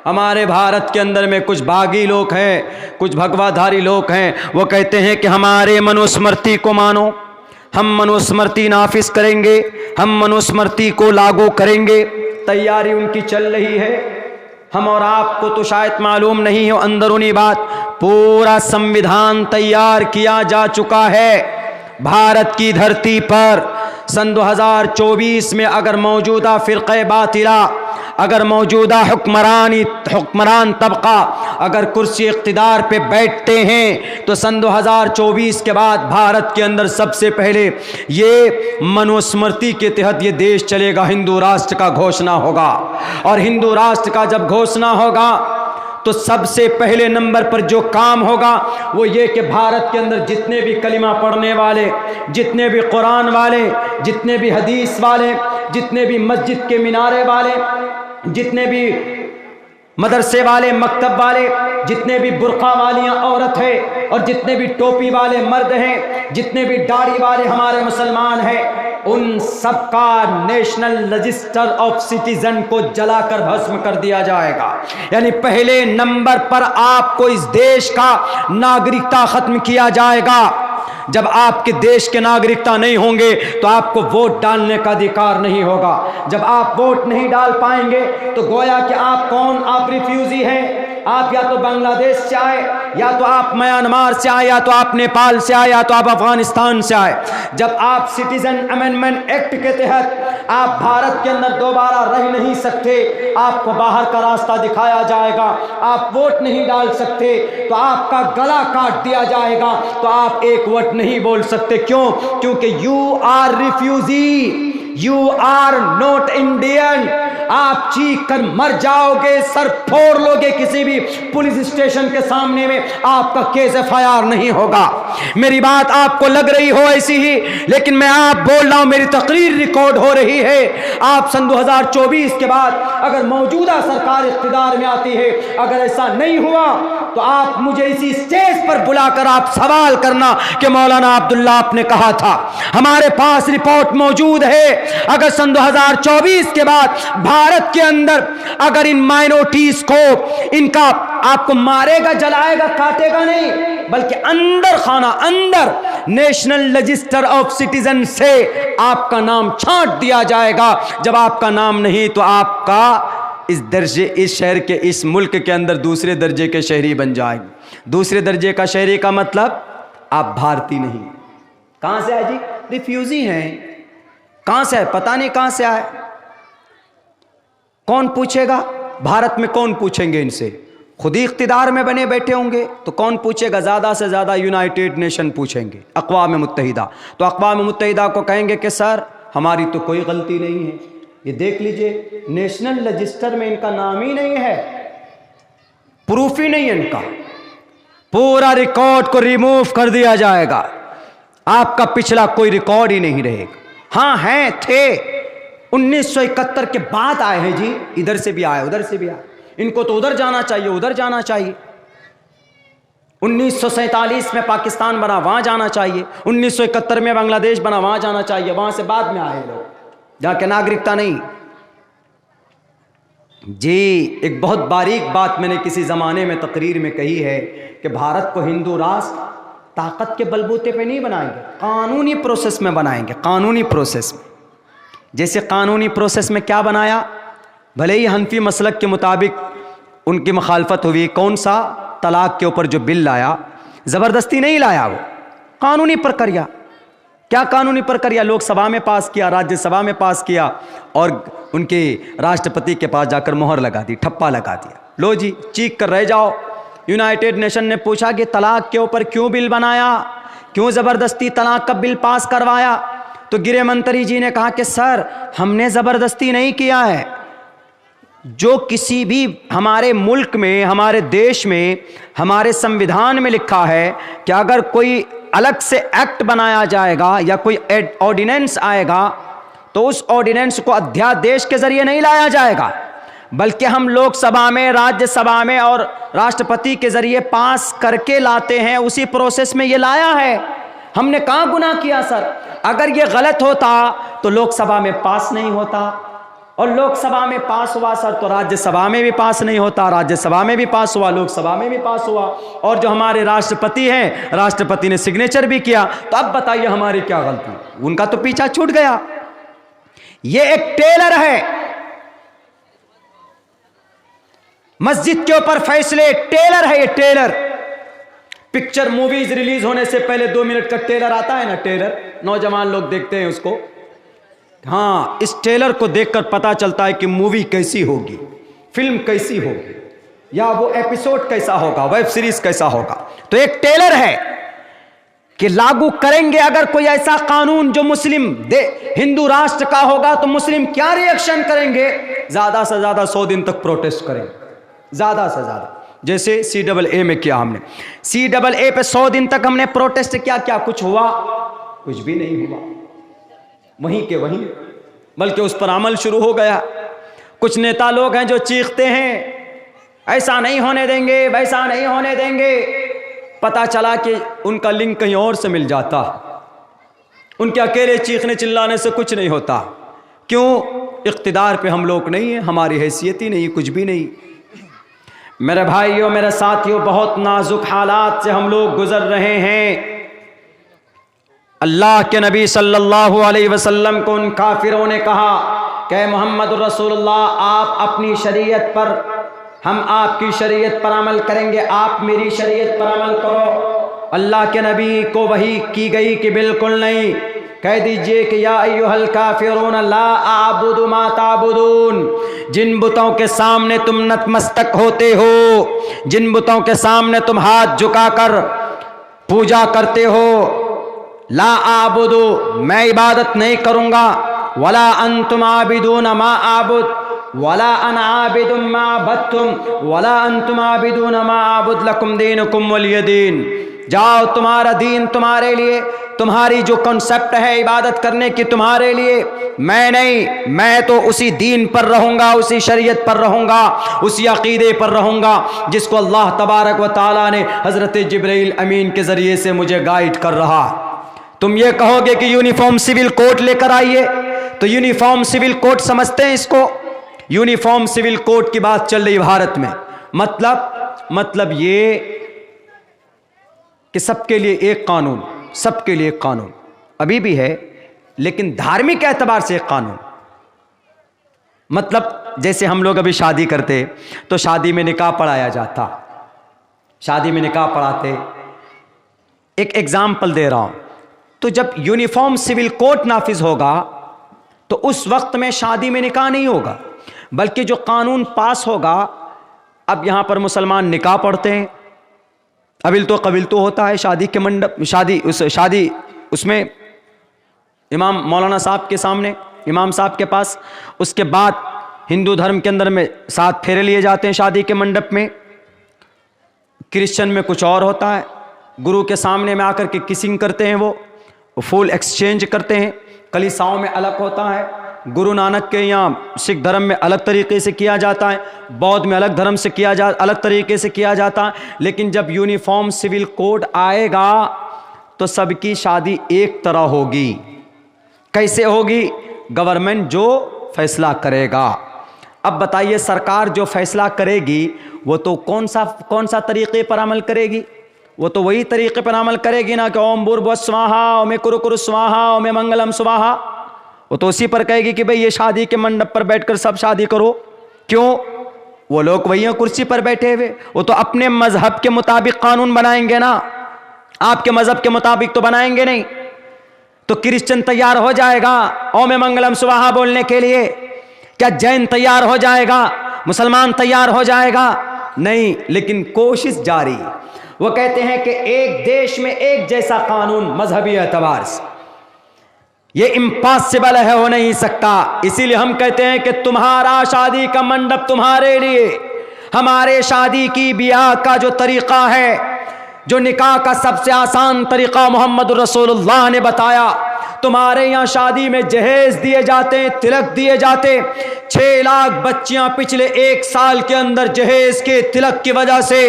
हमारे भारत के अंदर में कुछ बागी लोग हैं, कुछ भगवाधारी लोग हैं, वो कहते हैं कि हमारे मनुस्मृति को मानो, हम मनुस्मृति नाफिज करेंगे, हम मनुस्मृति को लागू करेंगे। तैयारी उनकी चल रही है। हम और आपको तो शायद मालूम नहीं हो अंदरूनी बात, पूरा संविधान तैयार किया जा चुका है। भारत की धरती पर सन 2024 में अगर मौजूदा फ़िरक़े बातिला, अगर मौजूदा हुक्मरान तबका अगर कुर्सी इक़्तिदार पे बैठते हैं तो सन 2024 के बाद भारत के अंदर सबसे पहले ये मनुस्मृति के तहत ये देश चलेगा, हिंदू राष्ट्र का घोषणा होगा। और हिंदू राष्ट्र का जब घोषणा होगा तो सबसे पहले नंबर पर जो काम होगा वो ये कि भारत के अंदर जितने भी कलिमा पढ़ने वाले, जितने भी कुरान वाले, जितने भी हदीस वाले, जितने भी मस्जिद के मीनारे वाले, जितने भी मदरसे वाले, मकतब वाले, जितने भी बुर्का वालियाँ औरत है और जितने भी टोपी वाले मर्द हैं, जितने भी दाढ़ी वाले हमारे मुसलमान हैं, उन सबका नेशनल रजिस्टर ऑफ सिटीजन को जलाकर भस्म कर दिया जाएगा। यानी पहले नंबर पर आपको इस देश का नागरिकता खत्म किया जाएगा। जब आपके देश के नागरिकता नहीं होंगे तो आपको वोट डालने का अधिकार नहीं होगा। जब आप वोट नहीं डाल पाएंगे तो गोया कि आप कौन, आप रिफ्यूजी हैं। आप या तो बांग्लादेश से आए, या तो आप म्यांमार से आए, या तो आप नेपाल से आए, या तो आप अफगानिस्तान से आए। जब आप सिटीजन अमेंडमेंट एक्ट के तहत आप भारत के अंदर दोबारा रह नहीं सकते, आपको बाहर का रास्ता दिखाया जाएगा, आप वोट नहीं डाल सकते तो आपका गला काट दिया जाएगा, तो आप एक वोट नहीं बोल सकते। क्यों? क्योंकि you are refugee, you are not Indian. आप चीख कर मर जाओगे, सर फोड़ लोगे किसी भी पुलिस स्टेशन के सामने में, आपका केस एफआईआर नहीं होगा। मेरी बात आपको लग रही हो ऐसी ही, लेकिन मैं आप बोल रहा हूं, मेरी तकरीर रिकॉर्ड हो रही है। आप सन 2024 के बाद अगर मौजूदा सरकार इख्तिदार में आती है, अगर ऐसा नहीं हुआ तो आप मुझे इसी स्टेज पर बुलाकर आप सवाल करना कि मौलाना अब्दुल्ला आपने कहा था। हमारे पास रिपोर्ट मौजूद है। अगर सन 2024 के बाद भारत के अंदर अगर इन माइनॉरिटीज को इनका आपको मारेगा, जलाएगा, काटेगा नहीं, बल्कि अंदर खाना अंदर नेशनल रजिस्टर ऑफ सिटीजन से आपका नाम छांट दिया जाएगा। जब आपका नाम नहीं तो आपका इस दर्जे, इस शहर के, इस मुल्क के अंदर दूसरे दर्जे के शहरी बन जाएंगे। दूसरे दर्जे का शहरी का मतलब आप भारतीय नहीं। कहां से आए जी? रिफ्यूजी हैं। कहां से आए? पता नहीं कहां से आए। कौन पूछेगा? भारत में कौन पूछेंगे इनसे? खुद ही इख्तिदार में बने बैठे होंगे तो कौन पूछेगा? ज़्यादा से ज़्यादा यूनाइटेड नेशन पूछेंगे, अक़वाम मुत्तहिदा। तो अक़वाम मुत्तहिदा को कहेंगे कि सर हमारी तो कोई गलती नहीं है, ये देख लीजिए नेशनल रजिस्टर में इनका नाम ही नहीं है, प्रूफ ही नहीं है इनका, पूरा रिकॉर्ड को रिमूव कर दिया जाएगा, आपका पिछला कोई रिकॉर्ड ही नहीं रहेगा। हाँ हैं, थे 1971 के बाद आए हैं जी, इधर से भी आए, उधर से भी आए, इनको तो उधर जाना चाहिए, उधर जाना चाहिए। 1947 में पाकिस्तान बना, वहां जाना चाहिए। 1971 में बांग्लादेश बना, वहां जाना चाहिए। वहां से बाद में आए लोग, जहां के नागरिकता नहीं। जी, एक बहुत बारीक बात मैंने किसी ज़माने में तकरीर में कही है कि भारत को हिंदू राष्ट्र ताकत के बलबूते पे नहीं बनाएंगे, कानूनी प्रोसेस में बनाएंगे। कानूनी प्रोसेस में, जैसे कानूनी प्रोसेस में क्या बनाया, भले ही हनफी मसलक के मुताबिक उनकी मुखालफत हुई, कौन सा तलाक के ऊपर जो बिल लाया, ज़बरदस्ती नहीं लाया, वो कानूनी प्रक्रिया। क्या कानूनी प्रक्रिया? लोकसभा में पास किया, राज्यसभा में पास किया और उनके राष्ट्रपति के पास जाकर मोहर लगा दी, ठप्पा लगा दिया। लो जी, चीख कर रह जाओ। यूनाइटेड नेशन ने पूछा कि तलाक के ऊपर क्यों बिल बनाया, क्यों ज़बरदस्ती तलाक का बिल पास करवाया? तो गृह मंत्री जी ने कहा कि सर हमने ज़बरदस्ती नहीं किया है, जो किसी भी हमारे मुल्क में, हमारे देश में, हमारे संविधान में लिखा है कि अगर कोई अलग से एक्ट बनाया जाएगा या कोई ऑर्डिनेंस आएगा तो उस ऑर्डिनेंस को अध्यादेश के जरिए नहीं लाया जाएगा, बल्कि हम लोकसभा में, राज्यसभा में और राष्ट्रपति के जरिए पास करके लाते हैं। उसी प्रोसेस में ये लाया है। हमने कहाँ गुनाह किया सर? अगर ये गलत होता तो लोकसभा में पास नहीं होता, और लोकसभा में पास हुआ सर तो राज्यसभा में भी पास नहीं होता, राज्यसभा में भी पास हुआ, लोकसभा में भी पास हुआ। और जो हमारे राष्ट्रपति हैं, राष्ट्रपति ने सिग्नेचर भी किया। तो अब बताइए हमारी क्या गलती? उनका तो पीछा छूट गया। ये एक टेलर है, मस्जिद के ऊपर फैसले, टेलर है ये, टेलर। पिक्चर मूवीज रिलीज होने से पहले 2 मिनट का टेलर आता है ना, टेलर, नौजवान लोग देखते हैं उसको। हाँ, इस टेलर को देखकर पता चलता है कि मूवी कैसी होगी, फिल्म कैसी होगी, या वो एपिसोड कैसा होगा, वेब सीरीज कैसा होगा। तो एक टेलर है कि लागू करेंगे अगर कोई ऐसा कानून जो मुस्लिम हिंदू राष्ट्र का होगा तो मुस्लिम क्या रिएक्शन करेंगे? ज्यादा से ज्यादा 100 दिन तक प्रोटेस्ट करेंगे, ज्यादा से ज्यादा। जैसे CAA में किया हमने, CAA पे 100 दिन तक हमने प्रोटेस्ट किया। क्या कुछ हुआ? कुछ भी नहीं हुआ, वहीं के वहीं, बल्कि उस पर अमल शुरू हो गया। कुछ नेता लोग हैं जो चीखते हैं ऐसा नहीं होने देंगे, वैसा नहीं होने देंगे। पता चला कि उनका लिंक कहीं और से मिल जाता। उनके अकेले चीखने चिल्लाने से कुछ नहीं होता। क्यों? इख्तिदार पे हम लोग नहीं है, हमारी हैसियत ही नहीं, कुछ भी नहीं। मेरे भाइयों, मेरे साथियों, बहुत नाजुक हालात से हम लोग गुजर रहे हैं। अल्लाह के नबी सल्लल्लाहु अलैहि वसल्लम को उन काफिरों ने कहा कि मोहम्मद रसूलुल्लाह, आप अपनी शरीयत पर, हम आपकी शरीयत पर अमल करेंगे, आप मेरी शरीयत पर अमल करो। अल्लाह के नबी को वही की गई कि बिल्कुल नहीं, कह दीजिए कि या अय्युहल काफिरून ला आबुदु मा ताबुदून। जिन बुतों के सामने तुम नतमस्तक होते हो, जिन बुतों के सामने तुम हाथ झुकाकर पूजा करते हो, ला आबुदु, मैं इबादत नहीं करूंगा, वला अंतुम आबिदून मा आबुद, वला अना आबिदुम मा अबदतुम, वला अंतुम आबिदून मा आबुद, लकुम दीनुकुम वलिय दीन। जाओ, तुम्हारा दीन तुम्हारे लिए, तुम्हारी जो कॉन्सेप्ट है इबादत करने की तुम्हारे लिए, मैं नहीं, मैं तो उसी दीन पर रहूंगा, उसी शरीयत पर रहूंगा, उसी अकीदे पर रहूंगा जिसको अल्लाह तबारक व ताला ने हजरत जिब्रील अमीन के जरिए से मुझे गाइड कर रहा। तुम ये कहोगे कि यूनिफॉर्म सिविल कोड लेकर आइए, तो यूनिफॉर्म सिविल कोड समझते हैं इसको? यूनिफॉर्म सिविल कोड की बात चल रही भारत में। मतलब ये कि सबके लिए एक कानून, सबके लिए एक कानून अभी भी है, लेकिन धार्मिक एतबार से एक कानून। मतलब जैसे हम लोग अभी शादी करते तो शादी में निकाह पढ़ाया जाता, शादी में निकाह पढ़ाते। एक एग्जाम्पल दे रहा हूं, तो जब यूनिफॉर्म सिविल कोड नाफिज होगा तो उस वक्त में शादी में निकाह नहीं होगा, बल्कि जो कानून पास होगा, अब यहां पर मुसलमान निकाह पढ़ते हैं, अबिल तो कबिल तो होता है शादी के मंडप, शादी उसमें इमाम मौलाना साहब के सामने, इमाम साहब के पास। उसके बाद हिंदू धर्म के अंदर में 7 फेरे लिए जाते हैं शादी के मंडप में। क्रिश्चियन में कुछ और होता है, गुरु के सामने में आकर के किसिंग करते हैं, वो फूल एक्सचेंज करते हैं। कलीसाओं में अलग होता है, गुरु नानक के यहाँ सिख धर्म में अलग तरीके से किया जाता है, बौद्ध में अलग धर्म से अलग तरीके से किया जाता है। लेकिन जब यूनिफॉर्म सिविल कोड आएगा तो सबकी शादी एक तरह होगी। कैसे होगी? गवर्नमेंट जो फैसला करेगा। अब बताइए, सरकार जो फैसला करेगी वो तो कौन सा तरीके पर अमल करेगी? वो तो वही तरीके पर अमल करेगी ना कि ओम भूर्भुवः स्वाहा, ओम कुरु स्वाहा, ओम मंगलम स्वाहा। वो तो उसी पर कहेगी कि भाई ये शादी के मंडप पर बैठकर सब शादी करो। क्यों? वो लोग वही कुर्सी पर बैठे हुए, वो तो अपने मजहब के मुताबिक कानून बनाएंगे ना, आपके मजहब के मुताबिक तो बनाएंगे नहीं। तो क्रिश्चियन तैयार हो जाएगा ओम मंगलम स्वाहा बोलने के लिए? क्या जैन तैयार हो जाएगा? मुसलमान तैयार हो जाएगा? नहीं, लेकिन कोशिश जारी। वो कहते हैं कि एक देश में एक जैसा कानून मजहबी एतबार से ये इम्पॉसिबल है, हो नहीं सकता। इसीलिए हम कहते हैं कि तुम्हारा शादी का मंडप तुम्हारे लिए, हमारे शादी की ब्याह का जो तरीका है, जो निकाह का सबसे आसान तरीका मोहम्मद रसूलुल्लाह ने बताया। तुम्हारे यहाँ शादी में जहेज दिए जाते हैं, तिलक दिए जाते। 6 लाख बच्चियां पिछले 1 साल के अंदर जहेज के तिलक की वजह से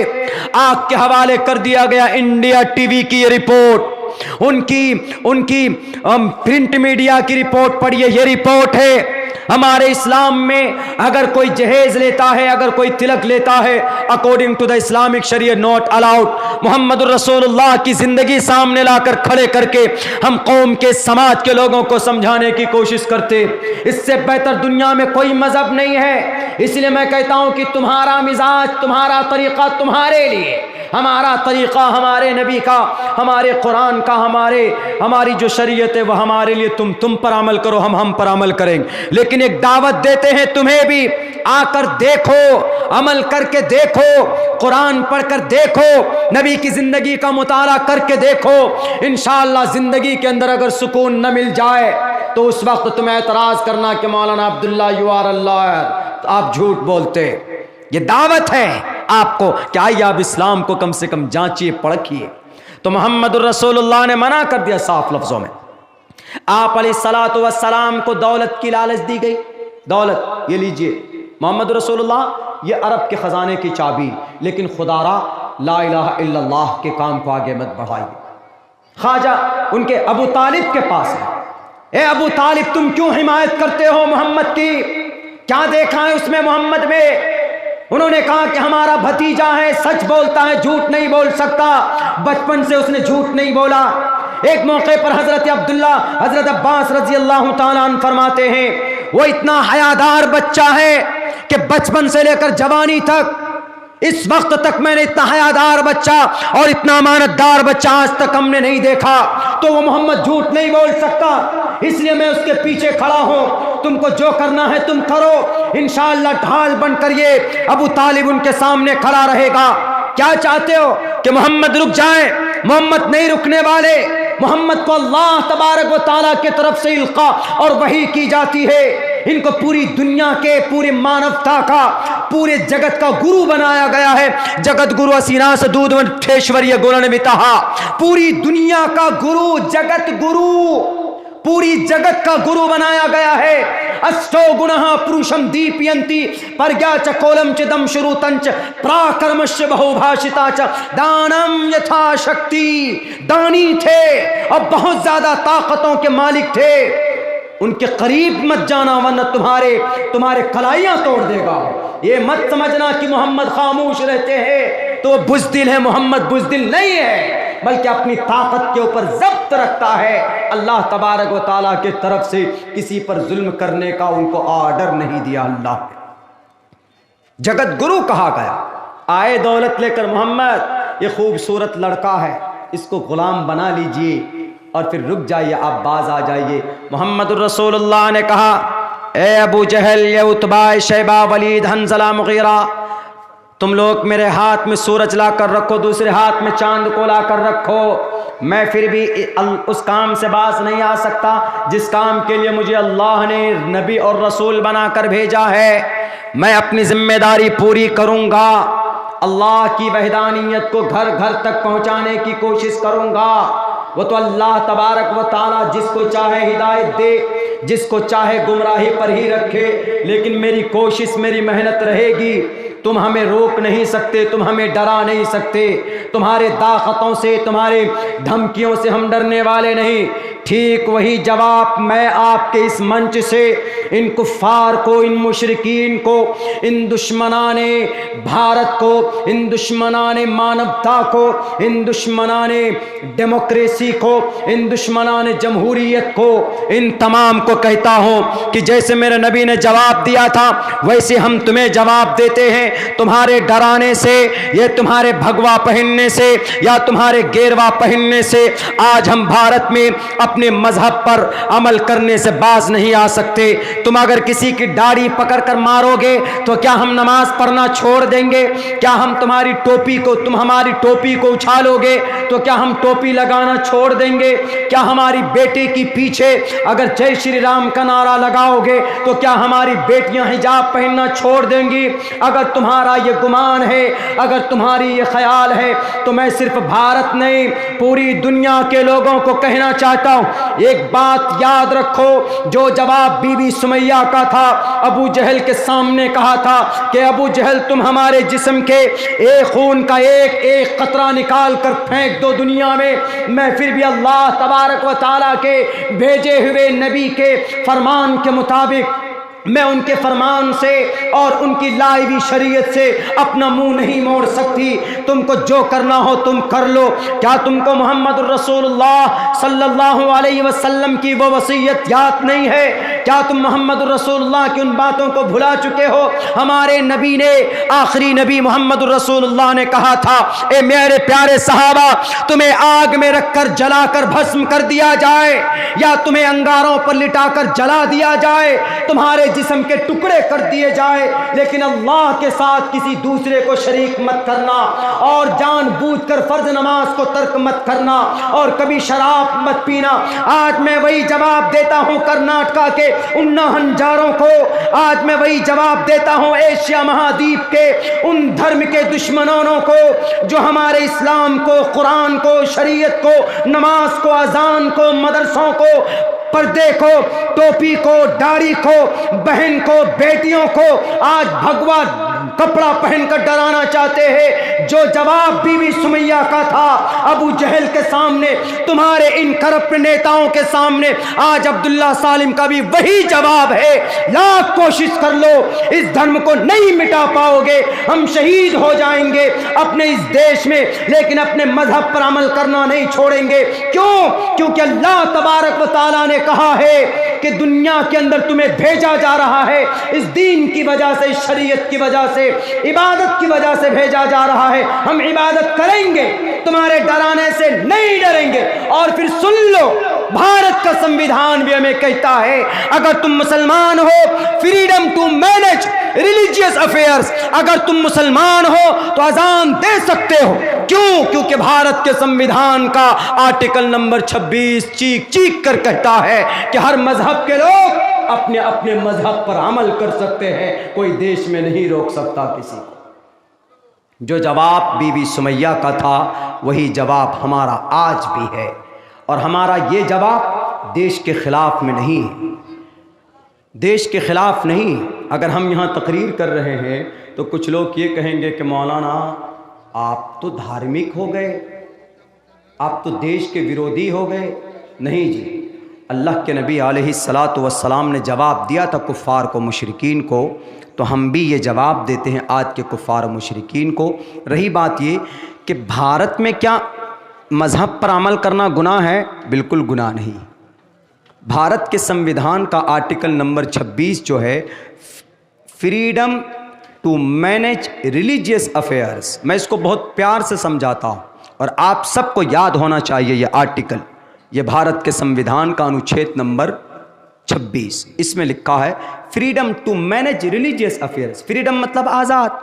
आग के हवाले कर दिया गया। इंडिया टीवी की ये रिपोर्ट, उनकी प्रिंट मीडिया की रिपोर्ट पढ़िए, ये रिपोर्ट है। हमारे इस्लाम में अगर कोई जहेज लेता है, अगर कोई तिलक लेता है, अकॉर्डिंग टू द इस्लामिक शरीयत नॉट अलाउड। मोहम्मद रसूलुल्लाह की जिंदगी सामने लाकर खड़े करके हम कौम के, समाज के लोगों को समझाने की कोशिश करते। इससे बेहतर दुनिया में कोई मजहब नहीं है। इसलिए मैं कहता हूं कि तुम्हारा मिजाज, तुम्हारा तरीका तुम्हारे लिए, हमारा तरीका हमारे नबी का, हमारे कुरान का, हमारी जो शरीयत है वह हमारे लिए, तुम पर अमल करो, हम पर अमल करेंगे। लेकिन एक दावत देते हैं तुम्हें भी, आकर देखो, अमल करके देखो, कुरान पढ़कर देखो, नबी की जिंदगी का मुताला करके देखो। इंशाअल्लाह जिंदगी के अंदर अगर सुकून न मिल जाए तो उस वक्त तुम्हें एतराज करना कि मौलाना अब्दुल्ला यू आर अल्लाह, तो आप झूठ बोलते। ये दावत है आपको कि आइए आप इस्लाम को कम से कम जांचिए, परखिए। तो मोहम्मद रसूलुल्लाह ने मना कर दिया साफ लफ्जों में। आप अलैहिस्सलातु वस्सलाम को दौलत की लालच दी गई। दौलत, ये लीजिए मोहम्मद रसूलुल्लाह, ये अरब के खजाने की चाबी, लेकिन खुदारा ला इलाहा इल्लल्लाह के काम को आगे मत बढ़ाइए। ख्वाजा उनके अबू तालिब के पास है। ए अबू तालिब, तुम क्यों हिमायत करते हो मोहम्मद की? क्या देखा है उसमें मोहम्मद में? उन्होंने कहा कि हमारा भतीजा है, सच बोलता है, झूठ नहीं बोल सकता। बचपन से उसने झूठ नहीं बोला। एक मौके पर हजरत अब्दुल्ला, हजरत अब्बास रजी अल्लाह ताला अन्हु फरमाते हैं, वो इतना हयादार बच्चा है कि बचपन से लेकर जवानी तक, इस वक्त तक मैंने इतना हयादार बच्चा और इतना अमानतदार बच्चा आज तक हमने नहीं देखा। तो वो मोहम्मद झूठ नहीं बोल सकता, इसलिए मैं उसके पीछे खड़ा हूं। तुमको जो करना है तुम करो, इंशाअल्लाह ढाल बनकर ये अबू तालिब उनके सामने खड़ा रहेगा। क्या चाहते हो कि मोहम्मद रुक जाए? मोहम्मद नहीं रुकने वाले। मोहम्मद को अल्लाह तबारक व तआला की तरफ से इल्का और वही की जाती है। इनको पूरी दुनिया के, पूरी मानवता का, पूरे जगत का गुरु बनाया गया है। जगत गुरु असीना से दूध ठेश्वरीय गुण मिताहा, पूरी दुनिया का गुरु, जगत गुरु, पूरी जगत का गुरु बनाया गया है। अष्टो गुणः पुरुषम दीपयन्ति प्रज्ञा च कोलम च दम शुरुतंच प्राकर्मश्च बहुभाषिता च दानम यथाशक्ति। दानी थे और बहुत ज्यादा ताकतों के मालिक थे। उनके करीब मत जाना वरना तुम्हारे कलाइयां तोड़ देगा। ये मत समझना कि मोहम्मद खामोश रहते हैं तो बुज़दिल है। मोहम्मद बुज़दिल नहीं है, बल्कि अपनी ताकत के ऊपर ज़ब्त रखता है। अल्लाह तबारक व तआला के तरफ से किसी पर जुल्म करने का उनको ऑर्डर नहीं दिया। अल्लाह जगत गुरु कहा गया। आए दौलत लेकर मोहम्मद, ये खूबसूरत लड़का है, इसको गुलाम बना लीजिए और फिर रुक जाइए, आप बाज आ जाइए। मोहम्मद रसूलुल्लाह ने कहा, ए अबू जहल, ये उतबा, शैबा, वलीद, हंज़ला, मुगीरा, तुम लोग मेरे हाथ में सूरज ला कर रखो, दूसरे हाथ में चांद को ला कर रखो। मैं फिर भी उस काम से बाज नहीं आ सकता जिस काम के लिए मुझे अल्लाह ने नबी और रसूल बनाकर भेजा है। मैं अपनी जिम्मेदारी पूरी करूँगा। अल्लाह की वहदानियत को घर घर तक पहुँचाने की कोशिश करूँगा। वो तो अल्लाह तबारक व ताला जिसको चाहे हिदायत दे, जिसको चाहे गुमराही पर ही रखे, लेकिन मेरी कोशिश, मेरी मेहनत रहेगी। तुम हमें रोक नहीं सकते, तुम हमें डरा नहीं सकते। तुम्हारे ताकतों से, तुम्हारे धमकियों से हम डरने वाले नहीं। ठीक वही जवाब मैं आपके इस मंच से इन कुफ्फार को, इन मुशरिकीन को, इन दुश्मनाने भारत को, इन दुश्मनाने मानवता को, इन दुश्मनाने डेमोक्रेसी को, इन दुश्मनाने जमहूरियत को, इन तमाम को कहता हूँ कि जैसे मेरे नबी ने जवाब दिया था वैसे हम तुम्हें जवाब देते हैं। तुम्हारे डराने से, ये तुम्हारे भगवा पहनने से या तुम्हारे गेरवा पहनने से आज हम भारत में अपने मजहब पर अमल करने से बाज नहीं आ सकते। तुम अगर किसी की दाढ़ी पकड़कर मारोगे तो क्या हम नमाज पढ़ना छोड़ देंगे? क्या हम तुम्हारी टोपी को, तुम हमारी टोपी को उछालोगे तो क्या हम टोपी लगाना छोड़ देंगे? क्या हमारी बेटी की पीछे अगर जय श्री राम का नारा लगाओगे तो क्या हमारी बेटियां हिजाब पहनना छोड़ देंगी? अगर तुम्हारा ये गुमान है, अगर तुम्हारी ये ख्याल है तो मैं सिर्फ भारत नहीं पूरी दुनिया के लोगों को कहना चाहता हूं, एक बात याद रखो। जो जवाब बीबी सुमैया का था अबू जहल के सामने कहा था कि अबू जहल तुम हमारे जिस्म के एक खून का एक एक कतरा निकाल कर फेंक दो दुनिया में, मैं फिर भी अल्लाह तबारक व तआला के भेजे हुए नबी के फरमान के मुताबिक मैं उनके फरमान से और उनकी लाई हुई शरीयत से अपना मुंह नहीं मोड़ सकती। तुमको जो करना हो तुम कर लो। क्या तुमको मोहम्मद रसूलुल्लाह सल्लल्लाहु अलैहि वसल्लम की वो वसीयत याद नहीं है? क्या तुम मोहम्मद रसूलुल्लाह की उन बातों को भुला चुके हो? हमारे नबी ने, आखिरी नबी मोहम्मद रसूलुल्लाह ने कहा था, ए मेरे प्यारे सहाबा, तुम्हें आग में रखकर जलाकर भस्म कर दिया जाए या तुम्हें अंगारों पर लिटाकर जला दिया जाए, तुम्हारे जिस्म के टुकड़े कर दिए जाए, लेकिन अल्लाह के साथ किसी दूसरे को शरीक मत करना और जानबूझकर फर्ज नमाज को तर्क मत करना और कभी शराब मत पीना। आज मैं वही जवाब देता हूं कर्नाटका के उन हंजारों को, आज मैं वही जवाब देता हूं एशिया महाद्वीप के उन धर्म के दुश्मनों को जो हमारे इस्लाम को, कुरान को, शरीयत को, नमाज को, अजान को, मदरसों को, पर्दे को, टोपी को, दाढ़ी को, बहन को, बेटियों को आज भगवा कपड़ा पहनकर डराना चाहते हैं। जो जवाब बीवी सुमैया का था अबू जहल के सामने, तुम्हारे इन करप्ट नेताओं के सामने आज अब्दुल्ला सालिम का भी वही जवाब है। लाख कोशिश कर लो, इस धर्म को नहीं मिटा पाओगे। हम शहीद हो जाएंगे अपने इस देश में, लेकिन अपने मजहब पर अमल करना नहीं छोड़ेंगे। क्यों? क्योंकि अल्लाह तबारक व तआला ने कहा है कि दुनिया के अंदर तुम्हें भेजा जा रहा है इस दीन की वजह से, इस शरीयत की वजह से, इबादत की वजह से भेजा जा रहा है। हम इबादत करेंगे, तुम्हारे डराने से नहीं डरेंगे। और फिर सुन लो, भारत का संविधान भी हमें कहता है अगर तुम मुसलमान हो, freedom to manage religious affairs, अगर तुम मुसलमान हो तो अजान दे सकते हो। क्यों? क्योंकि भारत के संविधान का आर्टिकल नंबर 26 चीख चीख कर कहता है कि हर मजहब के लोग अपने अपने मजहब पर अमल कर सकते हैं, कोई देश में नहीं रोक सकता किसी को। जो जवाब बीबी सुमैया का था वही जवाब हमारा आज भी है, और हमारा ये जवाब देश के खिलाफ में नहीं है, देश के खिलाफ नहीं। अगर हम यहाँ तकरीर कर रहे हैं तो कुछ लोग ये कहेंगे कि मौलाना आप तो धार्मिक हो गए, आप तो देश के विरोधी हो गए। नहीं जी, अल्लाह के नबी अलैहिस्सलातु वस्सलाम ने जवाब दिया था कुफ़ार को, मुशरिकीन को, तो हम भी ये जवाब देते हैं आज के कुफ़ार और मुशरिकीन को। रही बात ये कि भारत में क्या मज़हब पर अमल करना गुनाह है? बिल्कुल गुनाह नहीं। भारत के संविधान का आर्टिकल नंबर 26 जो है, freedom to manage religious affairs, मैं इसको बहुत प्यार से समझाता हूँ और आप सबको याद होना चाहिए ये आर्टिकल। ये भारत के संविधान का अनुच्छेद नंबर 26, इसमें लिखा है freedom to manage religious affairs. Freedom मतलब आज़ाद,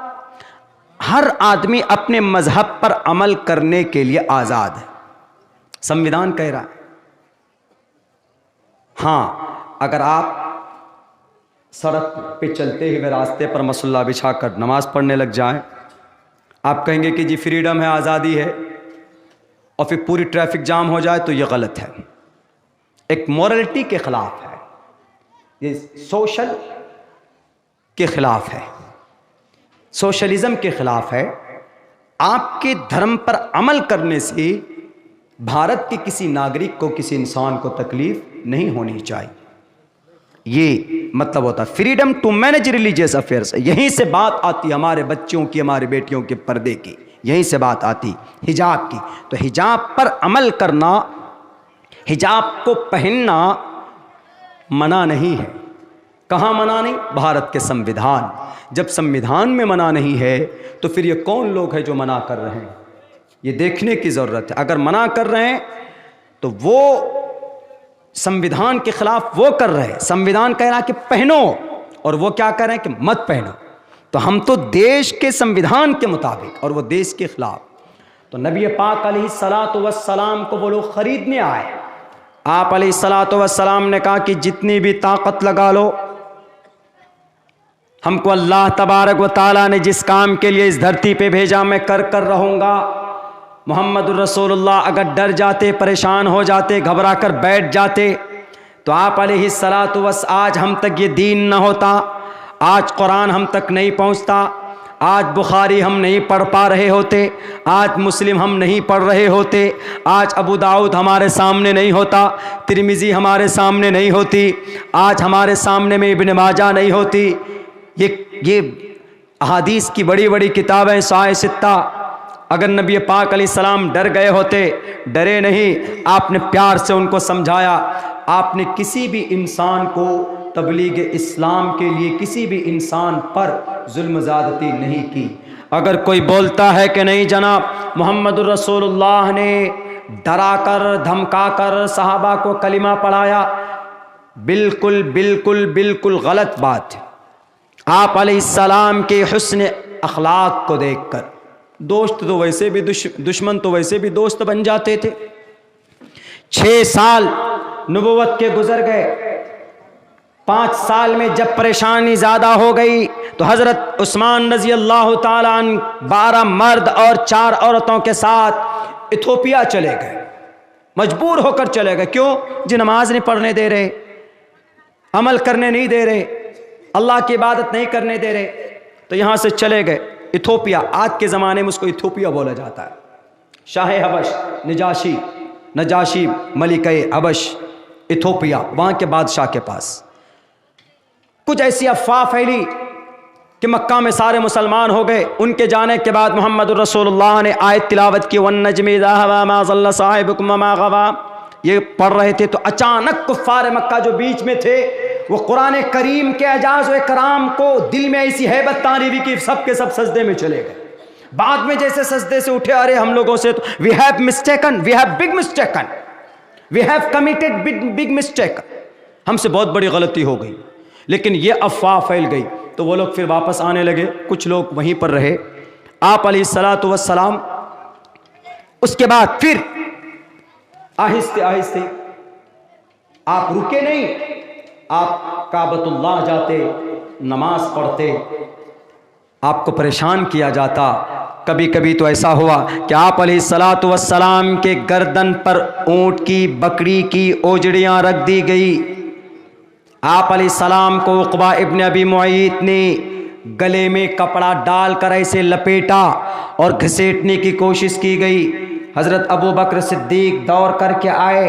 हर आदमी अपने मजहब पर अमल करने के लिए आज़ाद है, संविधान कह रहा है। हाँ, अगर आप सड़क पे चलते हुए रास्ते पर मसल्ला बिछाकर नमाज पढ़ने लग जाएं, आप कहेंगे कि जी फ्रीडम है, आज़ादी है, और फिर पूरी ट्रैफिक जाम हो जाए तो ये गलत है, एक मॉरलिटी के खिलाफ है, ये सोशल के खिलाफ है, सोशलिज्म के खिलाफ है। आपके धर्म पर अमल करने से भारत के किसी नागरिक को, किसी इंसान को तकलीफ नहीं होनी चाहिए। ये मतलब होता है freedom to manage religious affairs. यहीं से बात आती है हमारे बच्चों की, हमारी बेटियों के पर्दे की, यहीं से बात आती हिजाब की। तो हिजाब पर अमल करना, हिजाब को पहनना मना नहीं है। कहाँ मना नहीं? भारत के संविधान। जब संविधान में मना नहीं है तो फिर ये कौन लोग हैं जो मना कर रहे हैं? ये देखने की ज़रूरत है। अगर मना कर रहे हैं तो वो संविधान के खिलाफ वो कर रहे हैं। संविधान कह रहा है कि पहनो, और वो क्या कर रहे हैं कि मत पहनो। तो हम तो देश के संविधान के मुताबिक, और वो देश के खिलाफ। तो नबी पाक अलैहिस्सलातु वस्सलाम को वो लोग खरीदने आए। आप अलैहिस्सलातु वस्सलाम ने कहा कि जितनी भी ताकत लगा लो, हमको अल्लाह तबारक व ताला ने जिस काम के लिए इस धरती पे भेजा मैं कर रहूँगा। मोहम्मद रसूलुल्लाह अगर डर जाते, परेशान हो जाते, घबरा कर बैठ जाते तो आप अलैहिस्सलातु वस्सलाम, आज हम तक ये दीन न होता, आज कुरान हम तक नहीं पहुँचता, आज बुखारी हम नहीं पढ़ पा रहे होते, आज मुस्लिम हम नहीं पढ़ रहे होते, आज अबू दाऊद हमारे सामने नहीं होता, तिरमिज़ी हमारे सामने नहीं होती, आज हमारे सामने में इब्न माजा नहीं होती। ये अहादीस की बड़ी बड़ी किताबें साए सित्ता, अगर नबी पाक अलैहिस्सलाम डर गए होते, डरे नहीं, आपने प्यार से उनको समझाया। आपने किसी भी इंसान को तबलीग इस्लाम के लिए किसी भी इंसान पर जुल्म ज़्यादती नहीं की। अगर कोई बोलता है कि नहीं जनाब मोहम्मदुर रसूलुल्लाह ने डरा कर धमका कर सहाबा को कलिमा पढ़ाया, बिल्कुल बिल्कुल बिल्कुल गलत बात है। आप अलैहिस्सलाम के हुस्न अखलाक को देखकर दोस्त तो वैसे भी दुश्मन तो वैसे भी दोस्त बन जाते थे। 6 साल नबुव्वत के गुजर गए, 5 साल में जब परेशानी ज़्यादा हो गई तो हज़रत उस्मान रज़ी अल्लाह ताला अन्हु 12 मर्द और 4 औरतों के साथ इथोपिया चले गए, मजबूर होकर चले गए। क्यों? जी नमाज नहीं पढ़ने दे रहे, अमल करने नहीं दे रहे, अल्लाह की इबादत नहीं करने दे रहे, तो यहाँ से चले गए इथोपिया। आज के ज़माने में उसको इथोपिया बोला जाता है। शाह हबश नजाशी मलिक हबश इथोपिया, वहाँ के बादशाह के पास कुछ ऐसी अफवाह फैली कि मक्का में सारे मुसलमान हो गए। उनके जाने के बाद मोहम्मदुर रसूलुल्लाह ने आयत तिलावत की, वन्नज्मि इज़ा हवा मा ज़ल्ला साहिबुकुम वमा गवा। ये पढ़ रहे थे तो अचानक कुफ़ार मक्का जो बीच में थे वो कुरान करीम के एजाज़ व इकराम को दिल में ऐसी हैबत तारीफ़ी की सब के सब सजदे में चले गए। बाद में जैसे सजदे से उठे, अरे हम लोगों से तो we have mistaken, we have big mistaken, we have committed big mistake, हमसे बहुत बड़ी गलती हो गई। लेकिन ये अफवाह फैल गई तो वो लोग फिर वापस आने लगे, कुछ लोग वहीं पर रहे। आप अलैहिस्सलातु वस्सलाम उसके बाद फिर आहिस्ते आहिस्ते आप रुके नहीं, आप काबतुल्लाह जाते, नमाज पढ़ते, आपको परेशान किया जाता। कभी कभी तो ऐसा हुआ कि आप अलैहिस्सलातु वस्सलाम के गर्दन पर ऊँट की बकरी की ओजड़ियाँ रख दी गई। आप अलैहिस्सलाम को उक़बा इब्न अबी मुअय्यिद ने गले में कपड़ा डालकर ऐसे लपेटा और घसीटने की कोशिश की गई। हज़रत अबू बकर सिद्दीक दौड़ करके आए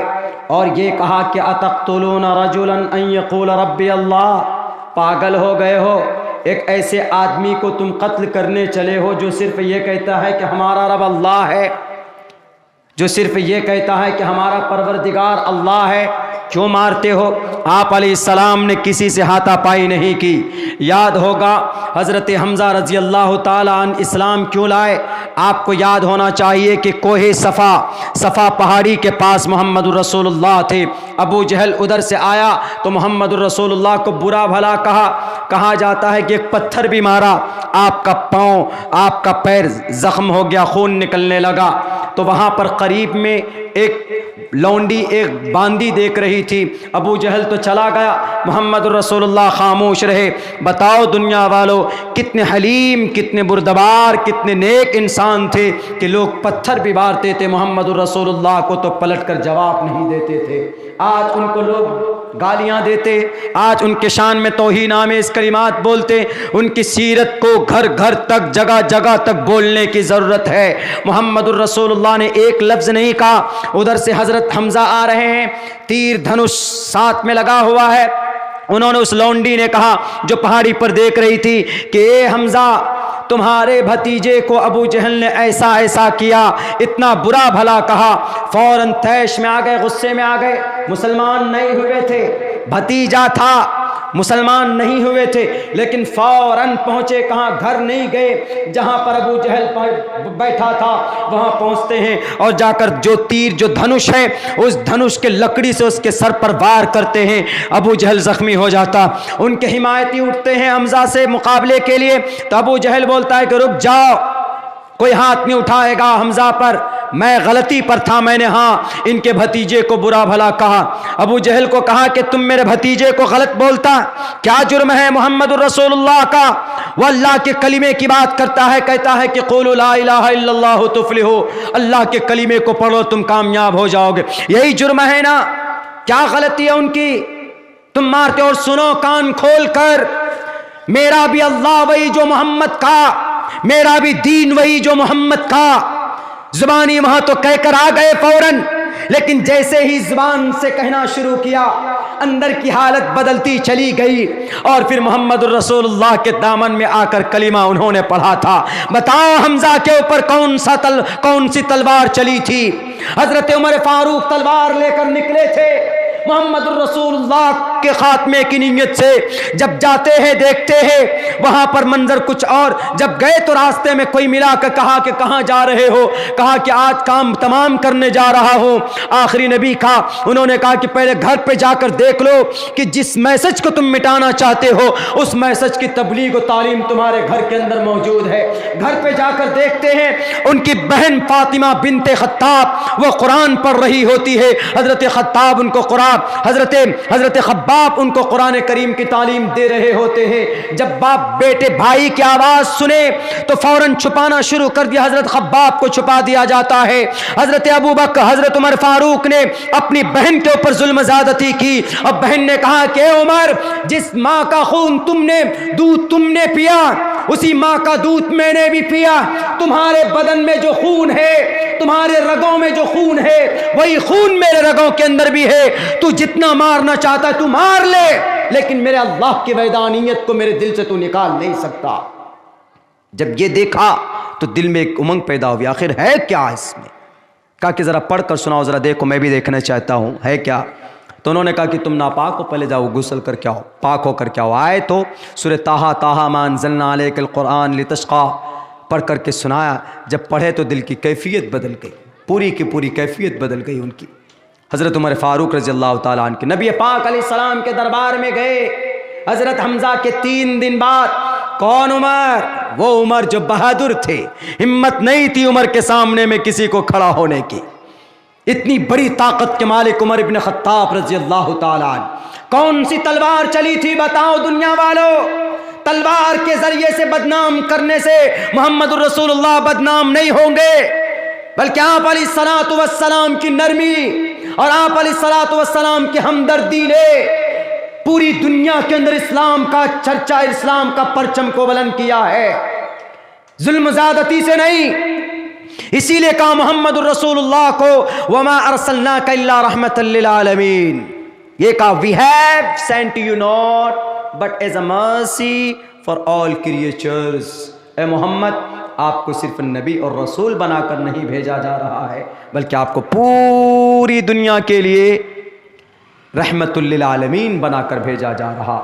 और ये कहा कि अतक़्तुलूना रजुलन अन यक़ूल रब्बी अल्लाह, पागल हो गए हो, एक ऐसे आदमी को तुम कत्ल करने चले हो जो सिर्फ ये कहता है कि हमारा रब अल्लाह है, जो सिर्फ ये कहता है कि हमारा परवरदिगार अल्लाह है, क्यों मारते हो? आप अलैहिस्सलाम ने किसी से हाथापाई नहीं की। याद होगा हज़रत हमज़ा रज़ी अल्लाह ताला अन्हु इस्लाम क्यों लाए? आपको याद होना चाहिए कि कोहे सफ़ा पहाड़ी के पास मोहम्मदुर रसूलुल्लाह थे। अबू जहल उधर से आया तो मोहम्मदुर रसूलुल्लाह को बुरा भला कहा जाता है कि एक पत्थर भी मारा, आपका पाँव आपका पैर ज़ख्म हो गया, खून निकलने लगा। तो वहाँ पर करीब में एक लौंडी एक बांदी देख रही थी। अबू जहल तो चला गया, मोहम्मद रसूलुल्लाह खामोश रहे। बताओ दुनिया वालों, कितने हलीम, कितने बुरदबार, कितने नेक इंसान थे कि लोग पत्थर भी मारते थे, मोहम्मद रसूलुल्लाह को तो पलट कर जवाब नहीं देते थे। आज उनको लोग गालियां देते, आज उनके शान में तौहीन आमेज़ कलिमात बोलते। उनकी सीरत को घर घर तक, जगह जगह तक बोलने की ज़रूरत है। मोहम्मदुर रसूलुल्लाह ने एक लफ्ज़ नहीं कहा। उधर से हज़रत हमज़ा आ रहे हैं, तीर धनुष साथ में लगा हुआ है। उन्होंने उस लौंडी ने कहा जो पहाड़ी पर देख रही थी कि ए हमज़ा, तुम्हारे भतीजे को अबू जहल ने ऐसा ऐसा किया, इतना बुरा भला कहा। फौरन तैश में आ गए, गुस्से में आ गए। मुसलमान नहीं हुए थे, भतीजा था, मुसलमान नहीं हुए थे, लेकिन फौरन पहुँचे। कहाँ? घर नहीं गए, जहाँ पर अबू जहल बैठा था वहाँ पहुँचते हैं और जाकर जो तीर, जो धनुष है, उस धनुष के लकड़ी से उसके सर पर वार करते हैं। अबू जहल ज़ख्मी हो जाता। उनके हिमायती उठते हैं हमज़ा से मुकाबले के लिए, तो अबू जहल बोलता है कि रुक जाओ, कोई हाथ नहीं उठाएगा हमज़ा पर, मैं गलती पर था, मैंने हाँ इनके भतीजे को बुरा भला कहा। अबू जहल को कहा कि तुम मेरे भतीजे को गलत बोलता, क्या जुर्म है मोहम्मदुर रसूलुल्लाह का? वो अल्लाह के कलीमे की बात करता है, कहता है कि क़ुलू ला इलाहा इल्लल्लाहु तुफ़्लिहू, अल्लाह के कलीमे को पढ़ो तुम कामयाब हो जाओगे। यही जुर्म है ना? क्या गलती है उनकी? तुम मारते। और सुनो कान खोल कर, मेरा भी अल्लाह वही जो मोहम्मद का मेरा भी दीन वही जो मोहम्मद का। जुबानी वहां तो कहकर आ गए फौरन, लेकिन जैसे ही जुबान से कहना शुरू किया अंदर की हालत बदलती चली गई। और फिर मोहम्मदुर रसूलुल्लाह के दामन में आकर कलिमा उन्होंने पढ़ा था। बताओ हमजा के ऊपर कौन सी तलवार चली थी? हजरत उमर फारूक तलवार लेकर निकले थे मोहम्मद रसूलुल्लाह के खात्मे की नीयत से। जब जाते हैं देखते हैं वहां पर मंजर कुछ और। जब गए तो रास्ते में कोई मिला कर कहा कि कहां जा रहे हो? कहा कि आज काम तमाम करने जा रहा हूं। आखिरी नबी का उन्होंने कहा कि पहले घर पे जाकर देख लो कि जिस मैसेज को तुम मिटाना चाहते हो उस मैसेज की तबलीग और तालीम तुम्हारे घर के अंदर मौजूद है। घर पे जाकर देखते हैं उनकी बहन फातिमा बिनते खत्ताब वो कुरान पढ़ रही होती है। हजरत खत्ताब उनको कुरान, हजरत खब्बाब उनको कुरान करीम की तालीम दे रहे होते हैं। जब बाप बेटे भाई की आवाज सुने तो फौरन छुपाना शुरू कर दिया। हजरत खब्बाब को छुपा दिया जाता है। हजरत अबू बकर, हजरत उमर फारूक ने अपनी बहन के ऊपर जुल्म ज़्यादती की और बहन ने कहा कि उमर, जिस माँ का खून दूध तुमने पिया उसी माँ का दूध मैंने भी पिया। तुम्हारे बदन में जो खून है, तुम्हारे रगों में जो खून है, वही खून मेरे रगों के अंदर भी है। तू जितना मारना चाहता है तू मार ले, लेकिन मेरे अल्लाह की वैदानियत को मेरे दिल से तू निकाल नहीं सकता। जब ये देखा तो दिल में एक उमंग पैदा हुई, आखिर है क्या इसमें? कहा कि जरा पढ़कर सुनाओ, जरा देखो, मैं भी देखना चाहता हूं है क्या। तो उन्होंने कहा कि तुम नापाक हो, पहले जाओ गुस्ल करके आओ, पाक होकर के आओ। आए तो सूरह ताहा ताहा मा अंज़लना अलैकल कुरान लितश्क़ा पढ़ करके सुनाया। जब पढ़े तो दिल की कैफियत बदल गई, पूरी की पूरी कैफियत बदल गई उनकी। हज़रत उमर फ़ारूक रज़ी अल्लाह ताला अन्हु के नबी पाक अलैहिस्सलाम के दरबार में गए। हज़रत हमज़ा के 3 दिन बाद। कौन उमर? वो उमर जो बहादुर थे, हिम्मत नहीं थी उमर के सामने में किसी को खड़ा होने की। इतनी बड़ी ताकत के मालिक उमर इब्न खत्ताब रज़ी अल्लाह ताला अन्हु। कौन सी तलवार चली थी बताओ दुनिया वालों? तलवार के जरिए से बदनाम करने से मोहम्मद रसूलुल्लाह बदनाम नहीं होंगे, बल्कि आप अलैहिस्सलातु वस्सलाम की नरमी और आप अलैहिस्सलातु वस्सलाम की हमदर्दी ने पूरी दुनिया के अंदर इस्लाम का चर्चा, इस्लाम का परचम को बुलंद किया है, जुल्म ज़्यादती से नहीं। इसीलिए कहा मोहम्मद रसूलुल्लाह को वमा अरसलनाका इल्ला रहमतल लिल आलमीन। ये कहा we have sent you not but as a mercy for all creatures. ए मोहम्मद, आपको सिर्फ नबी और रसूल बनाकर नहीं भेजा जा रहा है, बल्कि आपको पूरी दुनिया के लिए रहमतुल लिल आलमीन बनाकर भेजा जा रहा।